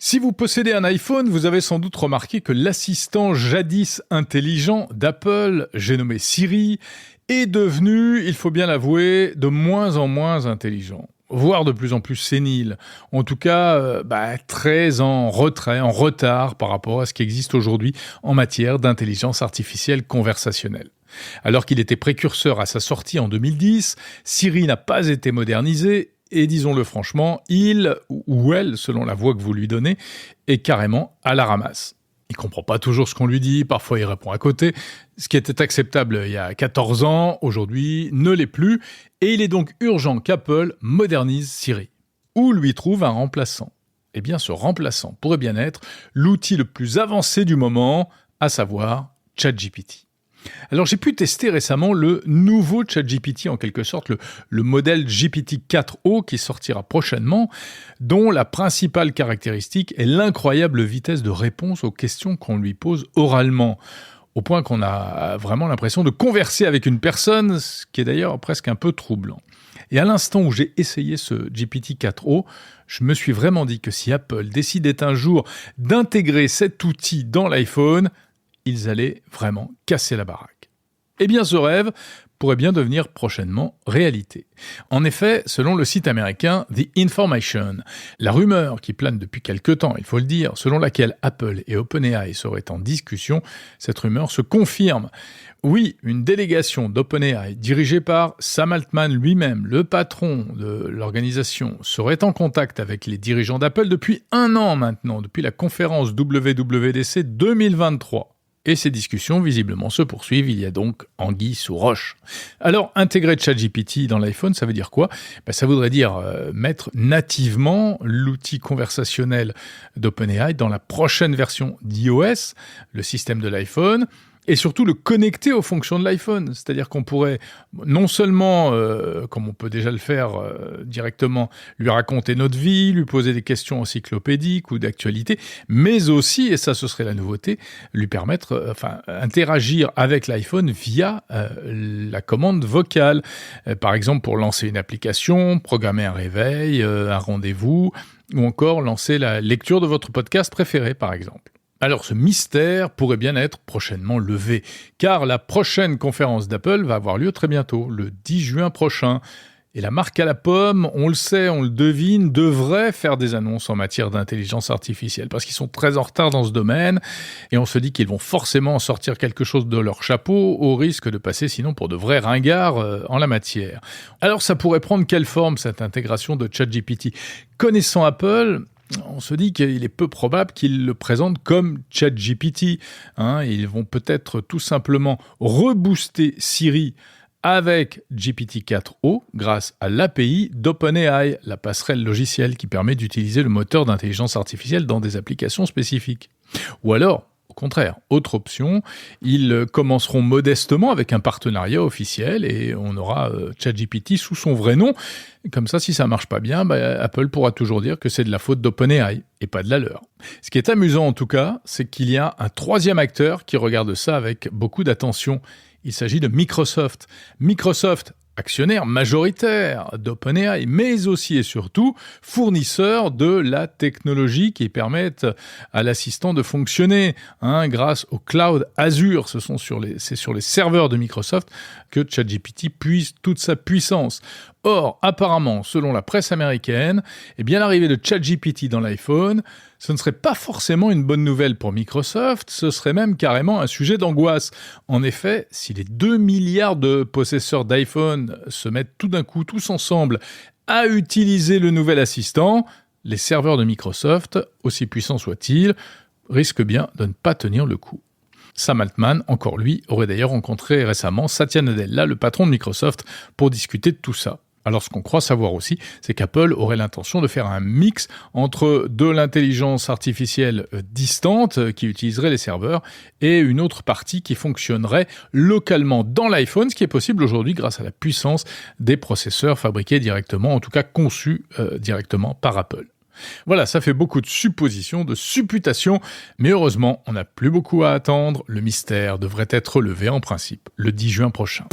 Si vous possédez un iPhone, vous avez sans doute remarqué que l'assistant jadis intelligent d'Apple, j'ai nommé Siri, est devenu, il faut bien l'avouer, de moins en moins intelligent, voire de plus en plus sénile. En tout cas, très en retard par rapport à ce qui existe aujourd'hui en matière d'intelligence artificielle conversationnelle. Alors qu'il était précurseur à sa sortie en 2010, Siri n'a pas été modernisé. Et disons-le franchement, il, ou elle, selon la voix que vous lui donnez, est carrément à la ramasse. Il comprend pas toujours ce qu'on lui dit, parfois il répond à côté. Ce qui était acceptable il y a 14 ans, aujourd'hui, ne l'est plus. Et il est donc urgent qu'Apple modernise Siri. Ou lui trouve un remplaçant. Eh bien, ce remplaçant pourrait bien être l'outil le plus avancé du moment, à savoir ChatGPT. Alors j'ai pu tester récemment le nouveau ChatGPT, en quelque sorte le modèle GPT-4o qui sortira prochainement, dont la principale caractéristique est l'incroyable vitesse de réponse aux questions qu'on lui pose oralement, au point qu'on a vraiment l'impression de converser avec une personne, ce qui est d'ailleurs presque un peu troublant. Et à l'instant où j'ai essayé ce GPT-4o, je me suis vraiment dit que si Apple décidait un jour d'intégrer cet outil dans l'iPhone, ils allaient vraiment casser la baraque. Eh bien, ce rêve pourrait bien devenir prochainement réalité. En effet, selon le site américain The Information, la rumeur qui plane depuis quelque temps, il faut le dire, selon laquelle Apple et OpenAI seraient en discussion, cette rumeur se confirme. Oui, une délégation d'OpenAI dirigée par Sam Altman lui-même, le patron de l'organisation, serait en contact avec les dirigeants d'Apple depuis 1 an maintenant, depuis la conférence WWDC 2023. Et ces discussions, visiblement, se poursuivent. Il y a donc anguille sous roche. Alors, intégrer ChatGPT dans l'iPhone, ça veut dire quoi ? Ça voudrait dire mettre nativement l'outil conversationnel d'OpenAI dans la prochaine version d'iOS, le système de l'iPhone, et surtout le connecter aux fonctions de l'iPhone. C'est-à-dire qu'on pourrait non seulement, comme on peut déjà le faire directement, lui raconter notre vie, lui poser des questions encyclopédiques ou d'actualité, mais aussi, et ça ce serait la nouveauté, lui permettre, interagir avec l'iPhone via la commande vocale. Par exemple, pour lancer une application, programmer un réveil, un rendez-vous, ou encore lancer la lecture de votre podcast préféré, par exemple. Alors ce mystère pourrait bien être prochainement levé, car la prochaine conférence d'Apple va avoir lieu très bientôt, le 10 juin prochain. Et la marque à la pomme, on le sait, on le devine, devrait faire des annonces en matière d'intelligence artificielle, parce qu'ils sont très en retard dans ce domaine, et on se dit qu'ils vont forcément sortir quelque chose de leur chapeau, au risque de passer sinon pour de vrais ringards en la matière. Alors ça pourrait prendre quelle forme cette intégration de ChatGPT ? Connaissant Apple, on se dit qu'il est peu probable qu'ils le présentent comme ChatGPT. Ils vont peut-être tout simplement rebooster Siri avec GPT-4o grâce à l'API d'OpenAI, la passerelle logicielle qui permet d'utiliser le moteur d'intelligence artificielle dans des applications spécifiques. Ou alors, au contraire, autre option, ils commenceront modestement avec un partenariat officiel et on aura ChatGPT sous son vrai nom. Comme ça, si ça marche pas bien, Apple pourra toujours dire que c'est de la faute d'OpenAI et pas de la leur. Ce qui est amusant en tout cas, c'est qu'il y a un troisième acteur qui regarde ça avec beaucoup d'attention. Il s'agit de Microsoft. Microsoft, actionnaire majoritaire d'OpenAI, mais aussi et surtout fournisseur de la technologie qui permettent à l'assistant de fonctionner grâce au cloud Azure. C'est sur les serveurs de Microsoft que ChatGPT puise toute sa puissance. Or, apparemment, selon la presse américaine, l'arrivée de ChatGPT dans l'iPhone, ce ne serait pas forcément une bonne nouvelle pour Microsoft, ce serait même carrément un sujet d'angoisse. En effet, si les 2 milliards de possesseurs d'iPhone se mettent tout d'un coup tous ensemble à utiliser le nouvel assistant, les serveurs de Microsoft, aussi puissants soient-ils, risquent bien de ne pas tenir le coup. Sam Altman, encore lui, aurait d'ailleurs rencontré récemment Satya Nadella, le patron de Microsoft, pour discuter de tout ça. Alors ce qu'on croit savoir aussi, c'est qu'Apple aurait l'intention de faire un mix entre de l'intelligence artificielle distante qui utiliserait les serveurs et une autre partie qui fonctionnerait localement dans l'iPhone, ce qui est possible aujourd'hui grâce à la puissance des processeurs fabriqués directement, en tout cas conçus directement par Apple. Voilà, ça fait beaucoup de suppositions, de supputations, mais heureusement, on n'a plus beaucoup à attendre. Le mystère devrait être levé en principe le 10 juin prochain.